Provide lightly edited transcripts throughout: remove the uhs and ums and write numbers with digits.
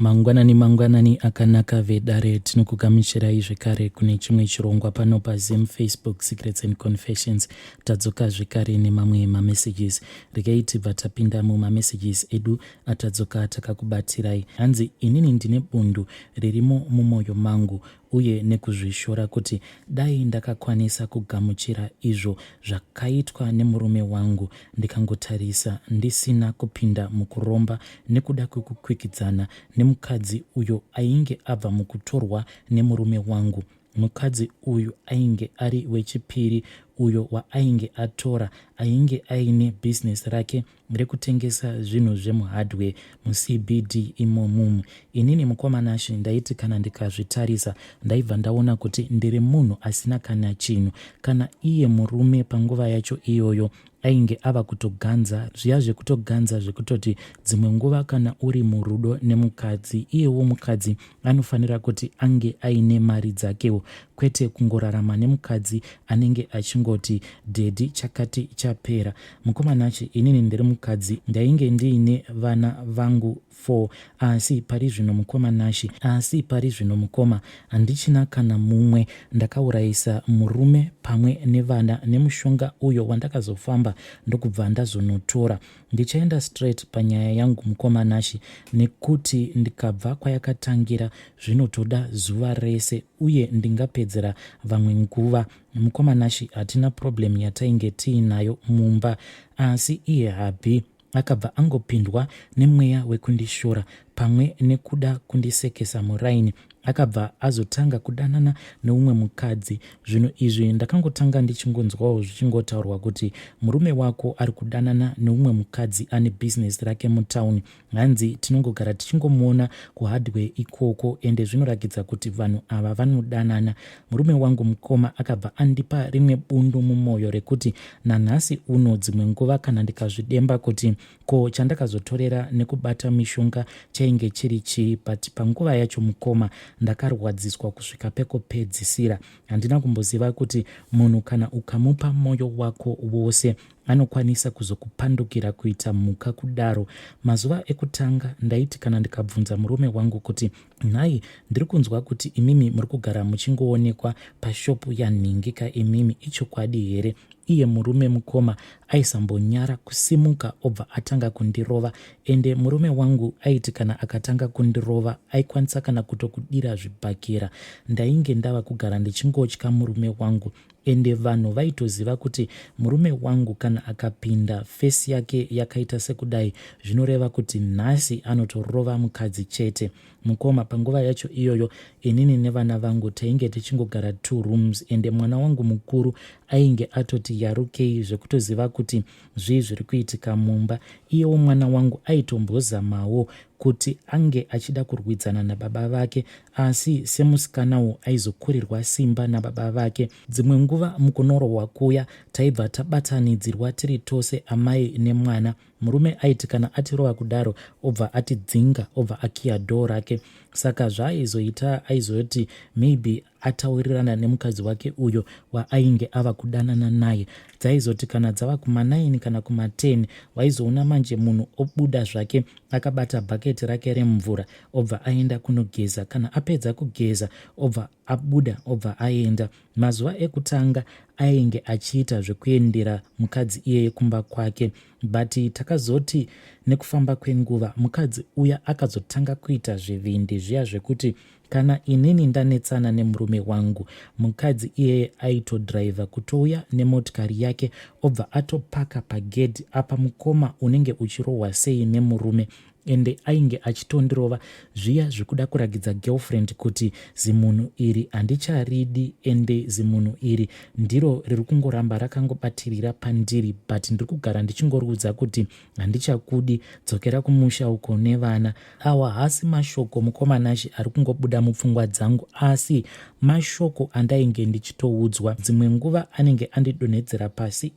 Mangwanani akanaka vedare tinokugamuchirai zvekare kune chimwe chirongwa pano paZim Facebook Secrets and Confessions. Tadzoka zvekare nemamwe mamessages. Regai tibva tapinda mumamessages edu atadzoka takakubatirai. Hanzi inini ndine bundu ririmo mumwoyo mangu uye nekuzvishora kuti dai ndakakwanisa kugamuchira izvo zvakaitwa nemurume wangu ndikangotarisa ndisina kupinda mukuromba nekuda kwekukwikidzana nemukadzi uyo ainge abva mukutorwa nemurume wangu. Mukadzi uyu ainge ari wechipiri uyo waainge atora, ainge aine bhizinesi rake rekutengesa zvinhu zvemuhardware muCBD imomumu. Inini mukomanashi ndaiti kana ndikazvitarisa ndaibva ndaona kuti ndiri munhu asina kana chinhu. Kana iye murume panguva yacho iyoyo ainge ava kutoganza zviya zvekutoganza zvekutoti dzimwe nguva kana uri murudo nemukadzi, iyewo mukadzi anofanira kuti ange aine mari dzakewo, kwete kungorarama nemukadzi anenge achingoti dhedhi chakati chapera. Mukomanachi inini ndiri mukadzi, ndainge ndiine vana vangu 4, asi pari zvino mukomanashi, asi pari zvino mukoma handichina kana mumwe. Ndakaurayisa murume pamwe nevana nemushonga uyo wandakazofamba ndokubva ndazonotora. Ndichaenda straight panyaya yangu mukomanashi, nekuti ndikabva kwayakatangira zvinotoda zuva rese uye ndingapedzera vamwe nguva. Mukomanashi hatina problem yatainge tiinayo mumba, asi iye habi akabva angopindwa nemweya wekundishora pamwe nekuda kundisekesa muraini. Akabva azotanga kudanana neumwe mukadzi. Zvinhu izvi ndakangotanga ndichingonzwawo zvichingotaurwa kuti murume wako ari kudanana neumwe mukadzi ane bhizinesi rake mutauni. Hanzi tinongogara tichingomuona kuhardware ikoko, ende zvinorakidza kuti vanhu ava vanodanana. Murume wangu mukoma akabva andipa rimwe bundu mumwoyo rekuti nanhasi uno dzimwe nguva kana ndikazvidemba kuti ko chandakazotorera nekubata mishonga chainge chiri chii, but panguva yacho mukoma ndakarwadziswa kusvika pekopedzisira. Handina kumboziva kuti munhu kana ukamupa mwoyo wako wose anokwanisa kuzokupandukira kuita mhuka kudaro. Mazuva ekutanga ndaiti kana ndikabvunza murume wangu kuti nhai ndiri kunzwa kuti imimi muri kugara muchingoonekwa pashopu yanhingika, imimi ichokwadi here? Iye murume mukoma aisambonyara kusimuka obva atanga kundirova, ende murume wangu aiti kana akatanga kundirova aikwanisa kana kutokudira zvibhakera. Ndainge ndava kugara ndichingotya murume wangu, ende vanhu vaitoziva kuti murume wangu kana akapinda fesi yake yakaita sekudai zvinoreva kuti nhasi anotorova mukadzi chete. Mukoma panguva yacho iyoyo inini nevana vangu tainge tichingogara 2 rooms, ende mwana wangu mukuru ainge atoti yarukei zvekutoziva kuti zvii zviri kuitika mumba. Iyewo mwana wangu aitombozamawo kuti ange achida kurwidzana nababa vake, asi semusikanawo aizokurirwa simba nababa vake. Dzimwe nguva mukunorohwa kuya taibva tabatanidzirwa tiri tose, amai nemwana. Murume aiti kana atirova kudaro obva atidzinga, obva akiya dhoo rake. Saka zvaaizoita aizoti maybe ataurirana nemukadzi wake uyo waainge ava kudanana naye. Dzaizoti kana dzava kuma9 kana kuma10 waizoona manje munhu obuda zvake akabata bhaketi rake remvura obva aenda kunogeza. Kana apedza kugeza obva abuda obva aenda. Mazuva ekutanga ainge achiita zvekuendera mukadzi iyeye kumba kwake, but takazoti nekufamba kwenguva mukadzi uya akazotanga kuita zvivindi zviya zvekuti kana inini ndanetsana nemurume wangu, mukadzi iyeye aitodhiraivha kutouya nemotikari yake obva atopaka pagedhi apa mukoma unenge uchirohwa sei nemurume. Ende ainge achitondirova zviya zvekuda kuragidza girlfriend kuti zimunhu iri handicharidi, ende zimunhu iri ndiro riri kungoramba rakangobatirira pandiri, but ndiri kugara ndichingorudza kuti handichakudi, dzokera kumusha uko nevana. Awa haasi mashoko mukomanashi ari kungobuda mupfungwa dzangu, asi mashoko andainge ndichitoudzwa. Dzimwe nguva anenge andidonhedzera pasi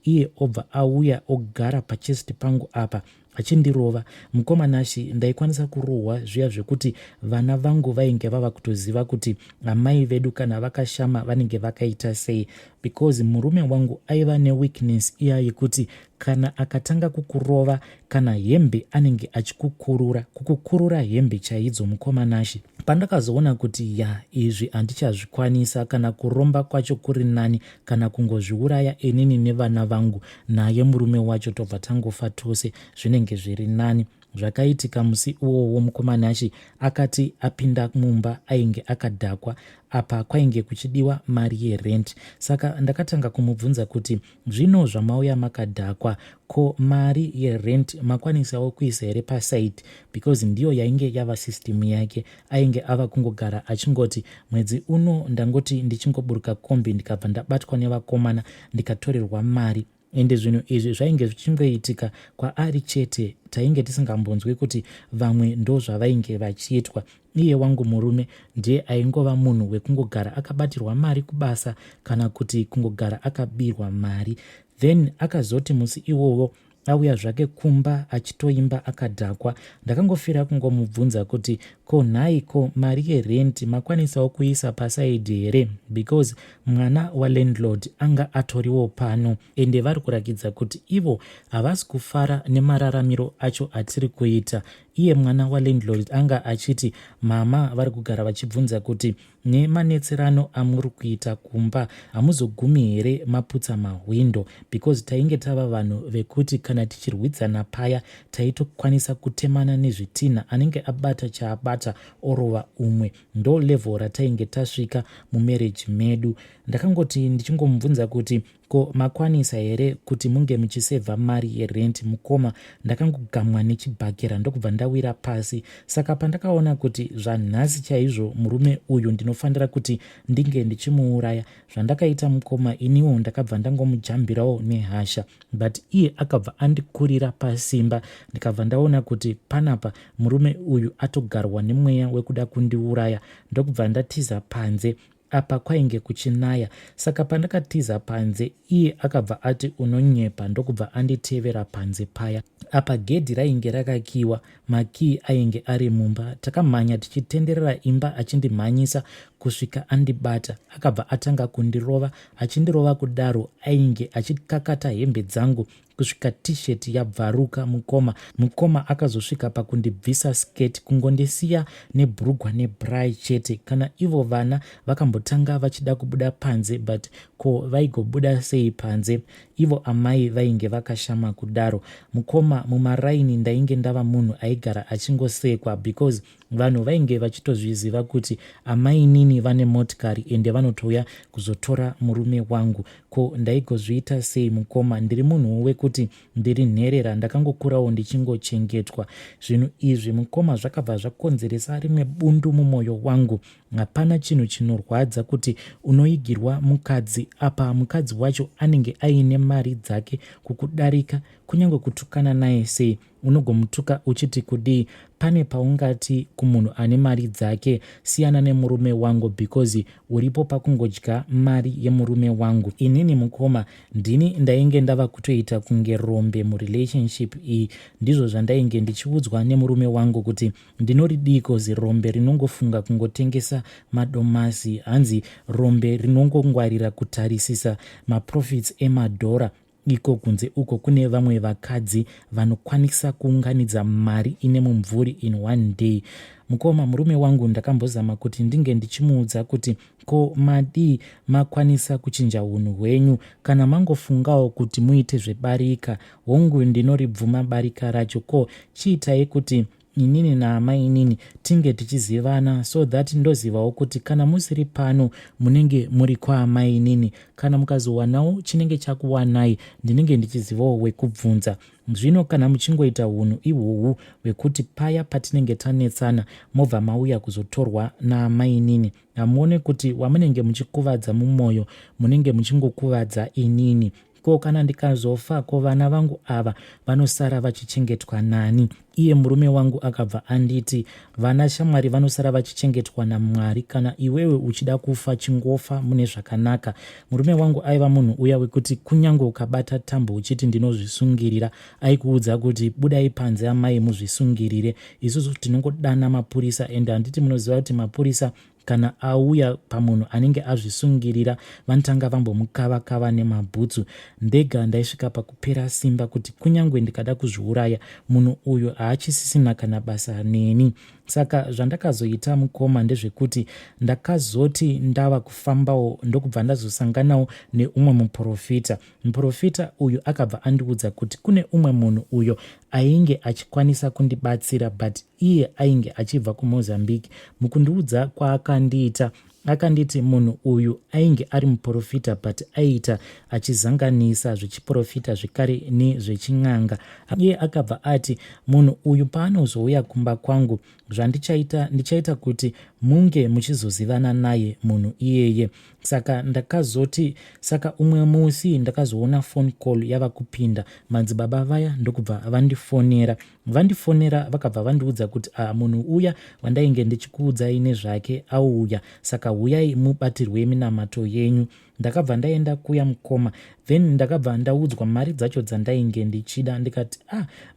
iye obva auya ogara pachesti pangu apa achindirova. Mukomanashi ndaikwanisa kurohwa zviya zvekuti vana vangu vainge vava kutoziva kuti amai vedu kana vakashama vanenge vakaita sei, because murume wangu aiva neweakness iya yekuti kana akatanga kukurova kana hembe anenge kukukurura hembe chaidzo. Mukomanashi pandakazoona kuti izvi handichazvikwanisa, kana kuromba kwacho kuri nani kana kungozviuraya inini nevana vangu naye murume wacho tobva tangofa tose, zvinenge zviri nani. Zvakaitika musi uwowo mukomanashi akati apinda mumba ainge akadhakwa, apa kwainge kuchidiwa mari yerent. Saka ndakatanga kumubvunza kuti zvino zvamauya makadhakwa, ko mari yerent makwanisawo kuisa here pasaiti, because ndiyo yainge yava system yake. Ainge ava kungogara achingoti mwedzi uno ndangoti ndichingoburuka kombi ndikabva ndabatwa nevakomana ndikatorerwa mari. Ende zvinhu izvi zvainge zvichingoitika kwaari chete, tainge tisingambonzwi kuti vamwe ndo zvavainge vachiitwa. Iye wangu murume ndiye aingova munhu wekungogara akabatirwa mari kubasa kana kuti kungogara akabirwa mari. Then akazoti musi iwowo auya zvake kumba achitoimba akadhakwa. Ndakangofira kungomubvunza kuti ko nhai, ko mari yerenti makwanisawo kuisa pasaidi here, because mwana walandlord anga atoriwo pano, ende vari kurakidza kuti ivo havasi kufara nemararamiro acho atiri kuita. Iye mwana walandlord anga achiti mama vari kugara vachibvunza kuti nemanetserano amuri kuita kumba hamuzogumi here maputsa mahwindo, because tainge tava vanhu vekuti kana tichirwidzana paya taitokwanisa kutemana nezvitinha, anenge abata chaabata orova umwe. Ndo level ratainge tasvika mumereji medu. Ndakangoti ndichingomubvunza kuti ko makwanisa here kuti munge muchisevha mari yerent mukoma. Ndakangogamwa nechibhakera ndokubva ndawira pasi. Saka pandakaona kuti zvanhasi chaizvo murume uyu ndinofanira kuti ndinge ndichimuuraya, zvandakaita mukoma iniwo ndakabva ndangomujambirawo nehasha, but iye akabva andikurira pasimba. Ndikabva ndaona kuti panapa murume uyu atogarwa nemweya wekuda kundiuraya, ndokubva ndatiza panze. Apa kwainge kuchinaya, saka pandakatiza panze iye akabva ati unonyepa, ndokubva anditevera panze paya. Apa gedhi rainge rakakiwa, makii ainge ari mumba. Takamhanya tichitenderera imba achindimhanyisa kusvika andibata. Akabva atanga kundirova, achindirova kudaro ainge achikakata hembe dzangu kusvika tisheti yabvaruka. Mukoma akazosvika pakundibvisa sketi kungondisiya nebhurugwa nebrai chete. Kana ivo vana vakambotanga vachida kubuda panze, but ko vaigobuda sei panze? Ivo amai vainge vakashama kudaro. Mukoma mumaraini ndainge ndava munhu aigara achingosekwa, because vanhu vainge vachitozviziva kuti amai nini vane motikari ende vanotouya kuzotora murume wangu. Ko ndaigozviita sei mukoma? Ndiri munhu wekuti ndiri nherera, ndakangokurawo ndichingochengetwa. Zvinhu izvi mukoma zvakabva zvakonzeresa rimwe bundu mumwoyo wangu. Hapana chinhu chinorwadza kuti unoigirwa mukadzi, apa mukadzi wacho anenge aine mari dzake kukudarika, kunyange kutukana naye sei unogomutuka uchiti kudii. Pane paungati kumunhu ane mari dzake siyana nemurume wangu, because uripo pakungodya mari yemurume wangu. Inini mukoma ndini ndainge ndava kutoita kunge rombe murelationship iyi. Ndizvo zvandainge ndichiudzwa nemurume wangu kuti ndinoridiko zirombe rinongofunga kungotengesa madomasi, hanzi rombe rinongongwarira kutarisisa maprofits emadhora. Iko kunze uko kune vamwe vakadzi vanokwanisa kuunganidza mari ine mumvuri in one day. Mukoma murume wangu ndakambozama kuti ndinge ndichimuudza kuti ko madii makwanisa kuchinja unhu hwenyu kana mangofungawo kuti muite zvebarika. Hongu ndinoribvuma barika racho, ko chiitai kuti inini naamai inini tinge tichizivana, so that ndozivawo kuti kana musiri pano munenge muri kwaamai inini, kana mukazowanawo chinenge chakuwanai ndinenge ndichizivawo wekubvunza. Zvino kana muchingoita unhu ihwohwu wekuti paya patinenge tanetsana mobva mauya kuzotorwa naamai inini, hamuone kuti wamunenge muchikuvadza mumwoyo munenge muchingokuvadza inini. ko kana ndikazofa ko vana vangu ava vanosara vachichengetwa nani? Iye murume wangu akabva anditi, vana shamwari vanosara vachichengetwa naMwari. Kana iwewe uchida kufa, chingofa mune zvakanaka. Murume wangu aiva munhu uya wekuti kunyange ukabata tambo uchiti ndinozvisungirira, aikuudza kuti budai panze amai muzvisungirire. Isusu tinongodana mapurisa, ende handiti munoziva kuti mapurisa kana auya pamunhu anenge azvisungirira vanotanga vambomukava-kava nemabhutsu. Ndega ndaisvika pakupera simba kuti kunyange ndikada kuzviuraya, munhu uyu haachisisina kana basa neni. Saka zvandakazoita mukoma ndezvekuti ndakazoti ndava kufambawo ndokubva ndazosanganawo neumwe muprofita. Muprofita uyu akabva andiudza kuti kune umwe munhu uyo ainge achikwanisa kundibatsira, but iye ainge achibva kuMozambique. Mukundiudza kwaakandiita, akanditi munhu uyu ainge ari muprofita, but aiita achizanganisa zvechiprofita zvekare nezvechin'anga. Iye akabva ati munhu uyu paanozouya kumba kwangu, ndichaita kuti munge muchizozivana naye munhu iyeye. Saka umwe musi ndakazoona phone call yava kupinda. Madzibaba vaya ndokubva vandifonera vakabva vandiudza kuti munhu uya wandainge ndichikuudzai nezvake auya, saka huyai mubatirwe minamato yenyu. Ndakabva ndaenda kuya mukoma, then ndakabva ndaudzwa mari dzacho dzandainge ndichida. Ndikati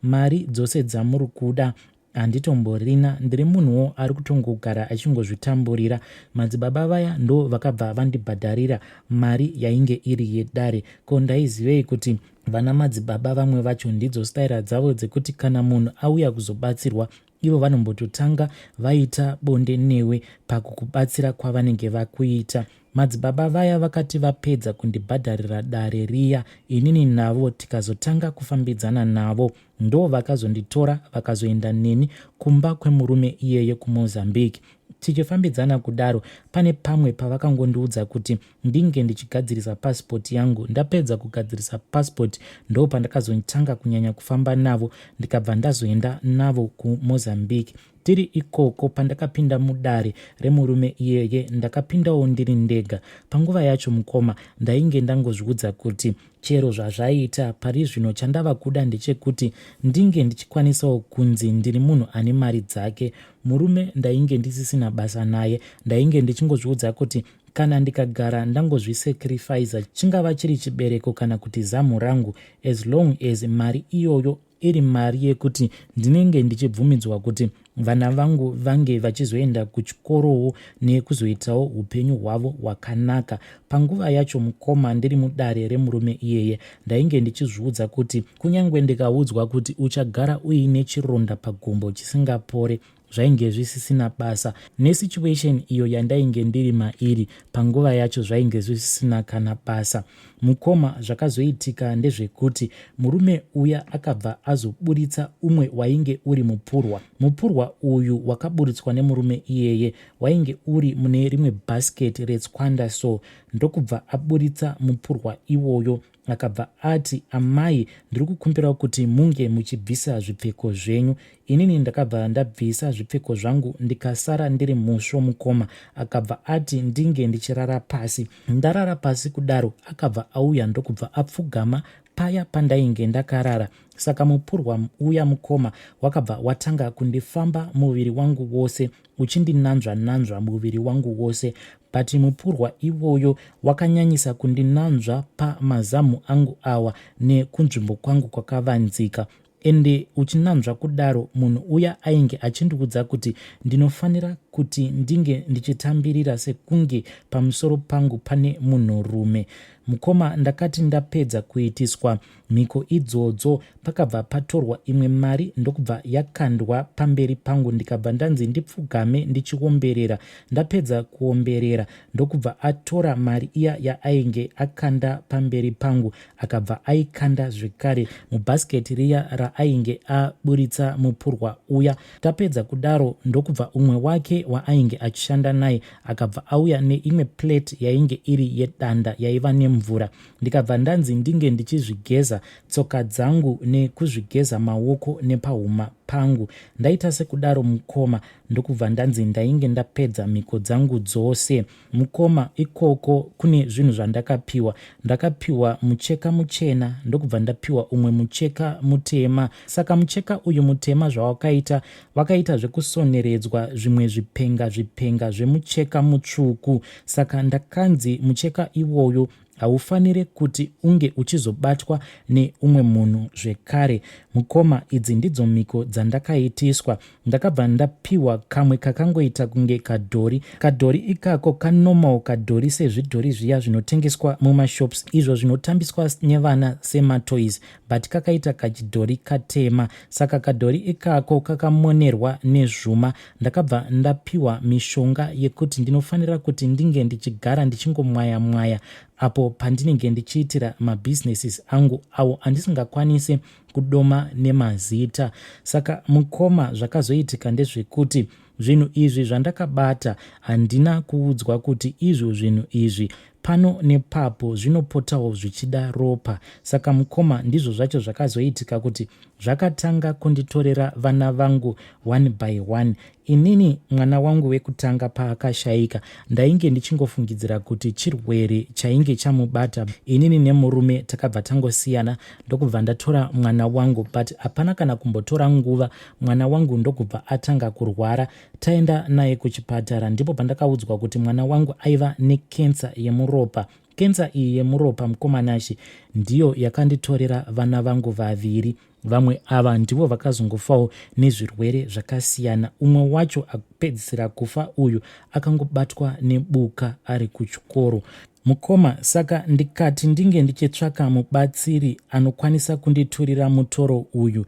mari dzose dzamuri kuda handitomborina, ndiri munhuwo ari kutongogara achingozvitamburira. Madzibaba vaya ndo vakabva vandibhadharira mari yainge iri yedare. Ko ndaizivei kuti vana madzibaba vamwe vacho ndidzo staira dzavo dzekuti kana munhu auya kuzobatsirwa, ivo vanombototanga vaita bonde newe pakukubatsira kwavanenge vakuita. Madzibaba vaya vakati vapedza kundibhadharira dare riya, inini navo tikazotanga kufambidzana navo, ndo vakazonditora vakazoenda neni kumba kwemurume iyeye kuMozambique. Tichifambidzana kudaro, pane pamwe pavakangondiudza kuti ndinge ndichigadzirisa pasipoti yangu. Ndapedza kugadzirisa pasipoti ndo pandakazotanga kunyanya kufamba navo, ndikabva ndazoenda navo kuMozambique. Tiri ikoko pandakapinda mudare remurume iyeye, ndakapindawo ndiri ndega. Panguva yacho mukoma ndainge ndangozviudza kuti chero zvazvaita pari zvino chandava kuda ndechekuti ndinge ndichikwanisawo kunzi ndiri munhu ane mari dzake. Murume ndainge ndisisina basa naye, ndainge ndichingozviudza kuti kana ndikagara ndangozvisacrifica, chingava chiri chibereko kana kuti zamu rangu, as long as mari iyoyo iri mari yekuti ndinenge ndichibvumidzwa kuti vana vangu vange vachizoenda kuchikorowo nekuzoitawo upenyu hwavo hwakanaka. Panguva yacho mukoma ndiri mudare remurume iyeye, ndainge ndichizviudza kuti kunyange ndikaudzwa kuti uchagara uine chironda pagumbo chisingapore, zvainge zvisisina basa. Nesituation iyo yandainge ndiri mairi panguva yacho zvainge zvisisina kana basa. Mukoma zvakazoitika ndezvekuti murume uya akabva azoburitsa umwe wainge uri mupurwa. Mupurwa uyu wakaburitswa nemurume iyeye wainge uri mune rimwe bhasiketi retswanda, so ndokubva aburitsa mupurwa iwoyo. Akabva ati, amai, ndiri kukumbira kuti munge muchibvisa zvipfeko zvenyu. Inini ndakabva ndabvisa zvipfeko zvangu ndikasara ndiri musvo mukoma. Akabva ati ndinge ndichirara pasi. Ndarara pasi kudaro, akabva auya ndokubva apfugama paya pandainge ndakarara. Saka mupurwa uya mukoma wakabva watanga kundifamba muviri wangu wose, uchindinanzva muviri wangu wose. But mupurwa iwoyo wakanyanyisa kundinanzva pamazamu angu awa nekunzvimbo kwangu kwakavanzika. Ende uchinanzva kudaro, munhu uya ainge achindiudza kuti ndinofanira kuti ndinge ndichitambirira sekunge pamusoro pangu pane munhurume. Mukoma ndakati ndapedza kuitiswa mhiko idzodzo, pakabva patorwa imwe mari ndokubva yakandwa pamberi pangu, ndikabva ndanzi ndipfugame ndichiomberera. Ndapedza kuomberera ndokubva atora mari iya yaainge akanda pamberi pangu, akabva aikanda zvekare mubhasiketi riya raainge aburitsa mupurwa uya. Tapedza kudaro ndokubva umwe wake waainge achishanda naye akabva auya neimwe plate yainge iri yedanda yaiva nemvura. Ndikabva ndanzi ndinge ndichizvigeza tsoka dzangu nekuzvigeza maoko nepahuma pangu. Ndaita sekudaro mukoma ndokubva ndanzi ndainge ndapedza mhiko dzangu dzose. Mukoma ikoko kune zvinhu zvandakapiwa. Ndakapiwa mucheka muchena ndokubva ndapiwa umwe mucheka mutema. Saka mucheka uyu mutema zvawakaita, wakaita zvekusoneredzwa zvimwe zvipenga zvemucheka mutsvuku. Saka ndakanzi mucheka iwoyo haufaniri kuti unge uchizobatwa neumwe munhu zvekare. Mukoma, idzi ndidzo mhiko dzandakaitiswa. Ndakabva ndapiwa kamwe kakangoita kunge kadhori. Kadhori ikako kanormal kadhori sezvidhori zviya zvinotengeswa mumashops, izvo zvinotambiswa nevana sematoys, but kakaita kachidhori katema. Saka kadhori ikako kakamonerwa nezvuma. Ndakabva ndapiwa mishonga yekuti ndinofanira kuti ndinge ndichigara ndichingomwaya apo pandinenge ndichiitira mabhizinesis angu awo andisingakwanisi kudoma nemazita. Saka mukoma, zvakazoitika ndezvekuti zvinhu izvi zvandakabata handina kuudzwa kuti izvo zvinhu izvi pano nepapo zvinopotawo zvichida ropa. Saka mukoma, ndizvo zvacho zvakazoitika kuti zvakatanga kunditorera vana vangu one by one. Inini mwana wangu wekutanga paakashayika, ndainge ndichingofungidzira kuti chirwere chainge chamubata. Inini nemurume takabva tangosiyana ndokubva ndatora mwana wangu, but hapana kana kumbotora nguva, mwana wangu ndokubva atanga kurwara. Taenda naye kuchipatara, ndipo pandakaudzwa kuti mwana wangu aiva nekensa yemuropa. Kensa iyi yemuropa, mukomanashi, ndiyo yakanditorera vana vangu vaviri. Vamwe ava ndivo vakazongofawo nezvirwere zvakasiyana. Umwe wacho akupedzisira kufa uyu akangobatwa nebuka ari kuchikoro. Mukoma, saka ndikati ndinge ndichitsvaka mubatsiri anokwanisa kunditurira mutoro uyu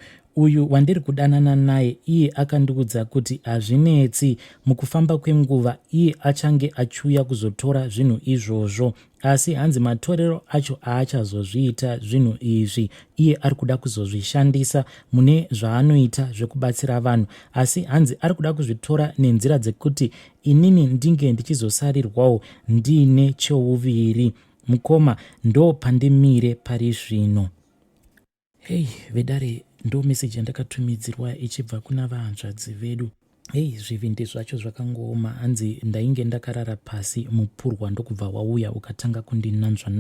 wandiri kudanana naye. Iye akandiudza kuti hazvinetsi, mukufamba kwenguva iye achange achiuya kuzotora zvinhu izvozvo, asi hanzi matorero acho haachazozviita zvinhu izvi. Iye ari kuda kuzozvishandisa mune zvaanoita zvekubatsira vanhu, asi hanzi ari kuda kuzvitora nenzira dzekuti inini ndinge ndichizosarirwawo ndiine cheuviri. Mukoma, ndo pandimire pari zvino. Hei vedare, ndo meseji yandakatumidzirwa ichibva kuna vahanzvadzi vedu. Zvivindi zvacho zvakangooma. Hanzi ndainge ndakarara pasi mupurwa ndokubva wauya ukatanga kundinanzva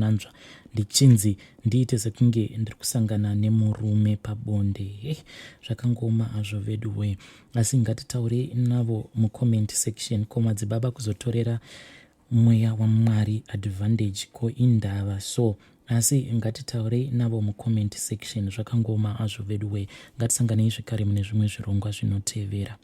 ndichinzi ndiite sekunge ndiri kusangana nemurume pabonde. Zvakangooma hazvo vedu we. Asi ngatitaurei navo mucomment section. Ko madzibaba kuzotorera mweya waMwari advantage ko indava so? Asi ngatitaurei navo mucomment section. Zvakangooma hazvo vedu we. Ngatisanganei zvekare mune zvimwe zvirongwa zvinotevera.